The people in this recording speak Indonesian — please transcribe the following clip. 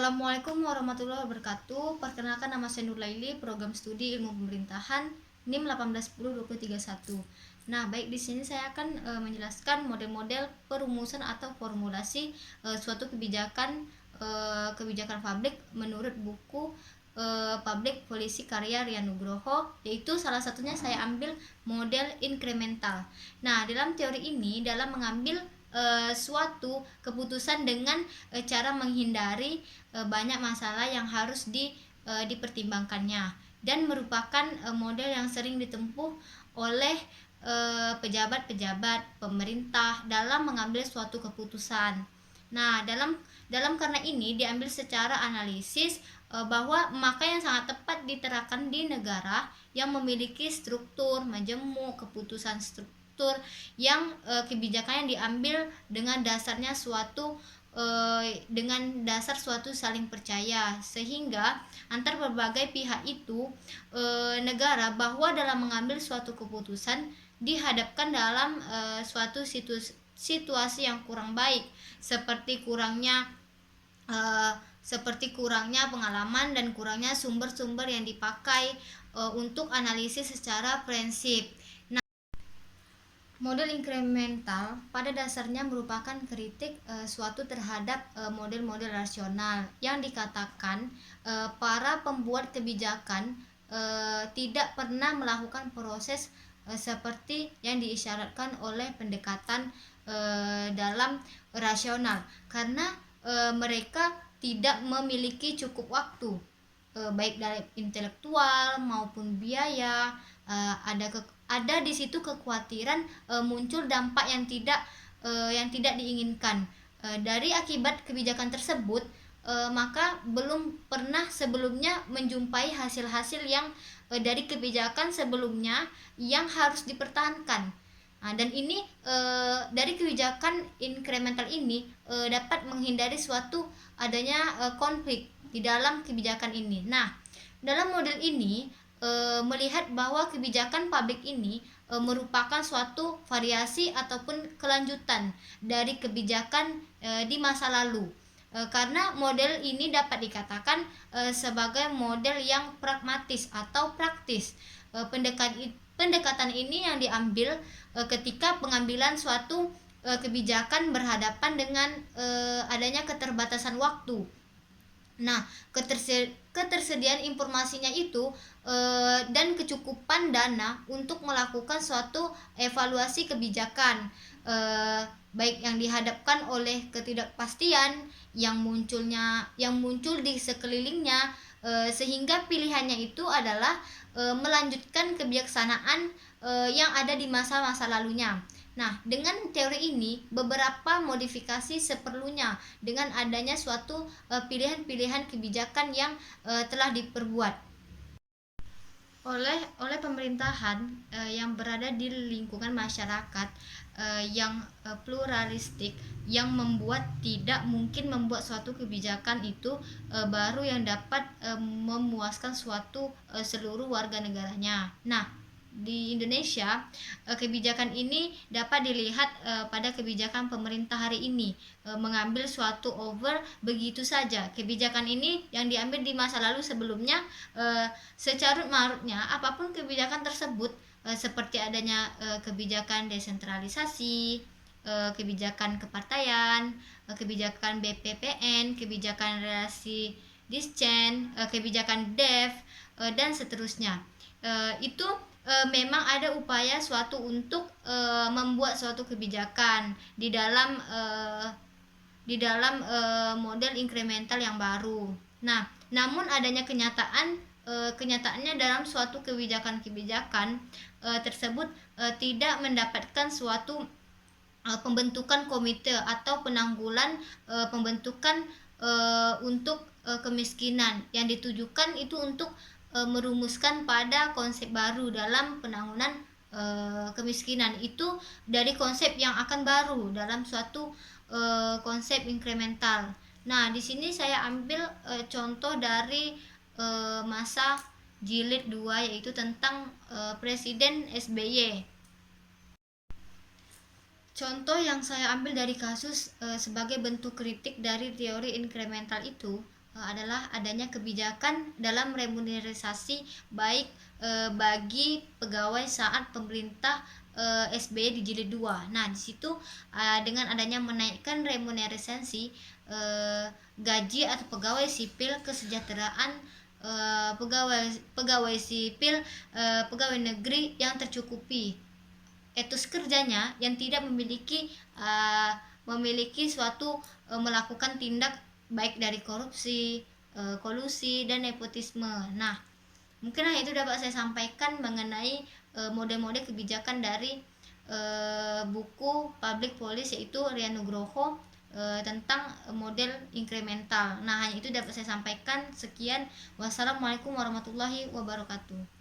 Assalamualaikum warahmatullahi wabarakatuh. Perkenalkan, nama saya Nur Laili, program studi Ilmu Pemerintahan NIM 18102031. Nah, baik, di sini saya akan menjelaskan model-model perumusan atau formulasi suatu kebijakan publik menurut buku Public Policy karya Rian Nugroho, yaitu salah satunya saya ambil model incremental. Nah, dalam teori ini dalam mengambil suatu keputusan dengan cara menghindari banyak masalah yang harus dipertimbangkannya, dan merupakan model yang sering ditempuh oleh pejabat-pejabat pemerintah dalam mengambil suatu keputusan. Nah, dalam karena ini diambil secara analisis bahwa maka yang sangat tepat diterapkan di negara yang memiliki struktur majemuk keputusan struktur yang kebijakan yang diambil dengan dasarnya dengan dasar suatu saling percaya, sehingga antar berbagai pihak itu negara bahwa dalam mengambil suatu keputusan dihadapkan dalam suatu situasi yang kurang baik, seperti kurangnya pengalaman dan kurangnya sumber-sumber yang dipakai untuk analisis secara prinsip. Model incremental pada dasarnya merupakan kritik suatu terhadap model-model rasional yang dikatakan para pembuat kebijakan tidak pernah melakukan proses seperti yang diisyaratkan oleh pendekatan dalam rasional, karena mereka tidak memiliki cukup waktu baik dari intelektual maupun biaya. Ada di situ kekhawatiran muncul dampak yang tidak diinginkan dari akibat kebijakan tersebut, maka belum pernah sebelumnya menjumpai hasil-hasil yang dari kebijakan sebelumnya yang harus dipertahankan. Dan ini dari kebijakan incremental ini dapat menghindari suatu adanya konflik di dalam kebijakan ini. Nah, dalam model ini melihat bahwa kebijakan publik ini merupakan suatu variasi ataupun kelanjutan dari kebijakan di masa lalu, karena model ini dapat dikatakan sebagai model yang pragmatis atau praktis. Pendekatan ini yang diambil ketika pengambilan suatu kebijakan berhadapan dengan adanya keterbatasan waktu. Nah, ketersediaan informasinya itu dan kecukupan dana untuk melakukan suatu evaluasi kebijakan, baik yang dihadapkan oleh ketidakpastian yang muncul di sekelilingnya, sehingga pilihannya itu adalah melanjutkan kebijaksanaan yang ada di masa-masa lalunya. Nah, dengan teori ini beberapa modifikasi seperlunya dengan adanya suatu pilihan-pilihan kebijakan yang telah diperbuat oleh pemerintahan yang berada di lingkungan masyarakat yang pluralistik, yang membuat tidak mungkin membuat suatu kebijakan itu baru yang dapat memuaskan seluruh warga negaranya. Nah, di Indonesia kebijakan ini dapat dilihat pada kebijakan pemerintah hari ini mengambil suatu begitu saja kebijakan ini yang diambil di masa lalu sebelumnya, secarut marutnya apapun kebijakan tersebut, seperti adanya kebijakan desentralisasi, kebijakan kepartaian, kebijakan BPPN, kebijakan relasi discen, kebijakan DEF, dan seterusnya. Itu memang ada upaya suatu untuk membuat suatu kebijakan di dalam model incremental yang baru. Nah, namun adanya kenyataannya dalam suatu kebijakan tersebut tidak mendapatkan suatu pembentukan komite atau penanggulan pembentukan untuk kemiskinan yang ditujukan itu untuk merumuskan pada konsep baru dalam penanganan kemiskinan, itu dari konsep yang akan baru dalam suatu konsep incremental. Nah, di sini saya ambil contoh dari masa jilid 2, yaitu tentang Presiden SBY. Contoh yang saya ambil dari kasus sebagai bentuk kritik dari teori incremental itu adalah adanya kebijakan dalam remunerasi baik bagi pegawai saat pemerintah SBY di jilid 2. Nah, di situ dengan adanya menaikkan remunerasi gaji atau pegawai sipil kesejahteraan pegawai pegawai sipil pegawai negeri yang tercukupi etos kerjanya yang tidak memiliki suatu melakukan tindak baik dari korupsi, kolusi dan nepotisme. Nah, mungkin itu dapat saya sampaikan mengenai mode-mode kebijakan dari buku Public Policy yaitu Rian Nugroho tentang model inkremental. Nah, hanya itu dapat saya sampaikan. Sekian. Wassalamualaikum warahmatullahi wabarakatuh.